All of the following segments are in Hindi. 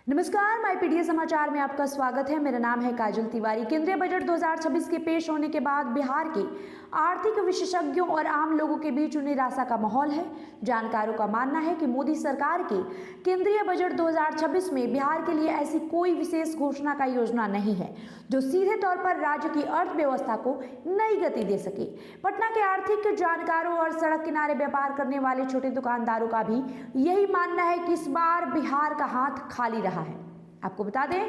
नमस्कार, माय पीडीए समाचार में आपका स्वागत है। मेरा नाम है काजल तिवारी। केंद्रीय बजट 2026 के पेश होने के बाद बिहार के आर्थिक विशेषज्ञों और आम लोगों के बीच निराशा का माहौल है। जानकारों का मानना है कि मोदी सरकार के केंद्रीय बजट 2026 में बिहार के लिए ऐसी कोई विशेष घोषणा का योजना नहीं है जो सीधे तौर पर राज्य की अर्थव्यवस्था को नई गति दे सके। पटना के आर्थिक जानकारों और सड़क किनारे व्यापार करने वाले छोटे दुकानदारों का भी यही मानना है कि इस बार बिहार का हाथ खाली रहा है। आपको बता दें,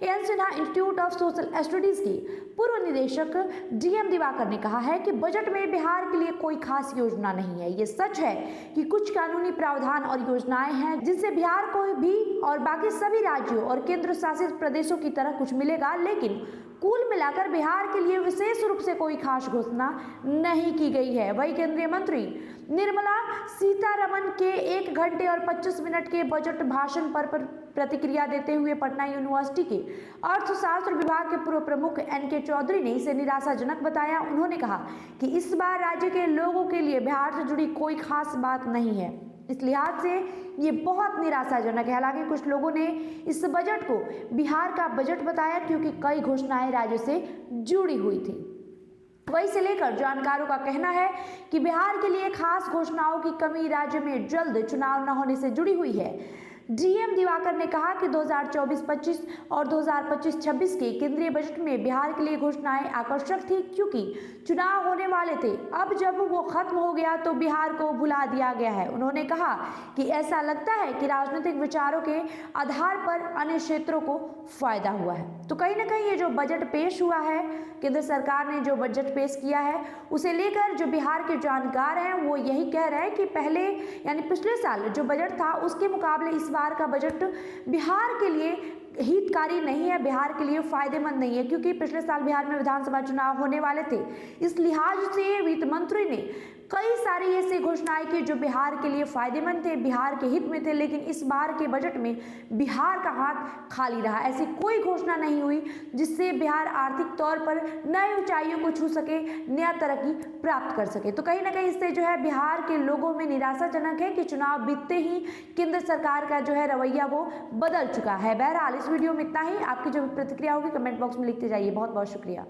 N Sinha institute of social studies के पूर्व निदेशक डीएम दिवाकर ने कहा है कि बजट में बिहार के लिए कोई खास योजना नहीं है। ये सच है कि कुछ कानूनी प्रावधान और योजनाएं हैं जिनसे बिहार को भी और बाकी सभी राज्यों और केंद्र शासित प्रदेशों की तरह कुछ मिलेगा, लेकिन कुल मिलाकर बिहार के लिए विशेष रूप से कोई खास घोषणा नहीं की गई है। वही केंद्रीय मंत्री निर्मला सीतारमण के 1 घंटे और 25 मिनट के बजट भाषण पर प्रतिक्रिया देते हुए पटना यूनिवर्सिटी के अर्थशास्त्र विभाग के पूर्व प्रमुख एनके चौधरी ने इसे निराशाजनक बताया। उन्होंने कहा कि इस बार राज्य के लोगों के लिए बिहार से जुड़ी कोई खास बात नहीं है। इस लिहाज से ये बहुत निराशाजनक है। हालांकि कुछ लोगों ने इस बजट को बिहार का बजट बताया क्योंकि कई घोषणाएं राज्य से जुड़ी हुई थी। वहीं से लेकर जानकारों का कहना है कि बिहार के लिए खास घोषणाओं की कमी राज्य में जल्द चुनाव न होने से जुड़ी हुई है। डीएम दिवाकर ने कहा कि 2024-25 और 2025-26 के केंद्रीय बजट में बिहार के लिए घोषणाएं आकर्षक थी क्योंकि चुनाव होने वाले थे। अब जब वो खत्म हो गया तो बिहार को भुला दिया गया है। उन्होंने कहा कि ऐसा लगता है कि राजनीतिक विचारों के आधार पर अन्य क्षेत्रों को फायदा हुआ है। तो कहीं ना कहीं ये जो बजट पेश हुआ है, केंद्र सरकार ने जो बजट पेश किया है, उसे लेकर जो बिहार के जानकार हैं वो यही कह रहे हैं कि पहले यानी पिछले साल जो बजट था उसके मुकाबले इस बार का बजट बिहार के लिए हितकारी नहीं है, बिहार के लिए फायदेमंद नहीं है, क्योंकि पिछले साल बिहार में विधानसभा चुनाव होने वाले थे। इस लिहाज से वित्त मंत्री ने कई सारी ऐसी घोषणाएं की जो बिहार के लिए फायदेमंद थे, बिहार के हित में थे, लेकिन इस बार के बजट में बिहार का हाथ खाली रहा। ऐसी कोई घोषणा नहीं हुई जिससे बिहार आर्थिक तौर पर नई ऊंचाइयों को छू सके, नया तरक्की प्राप्त कर सके। तो कहीं ना कहीं इससे जो है बिहार के लोगों में निराशाजनक है कि चुनाव बीतते ही केंद्र सरकार का जो है रवैया वो बदल चुका है। बहरहाल इस वीडियो में इतना ही। आपकी जो प्रतिक्रिया होगी कमेंट बॉक्स में लिखते जाइए। बहुत बहुत शुक्रिया।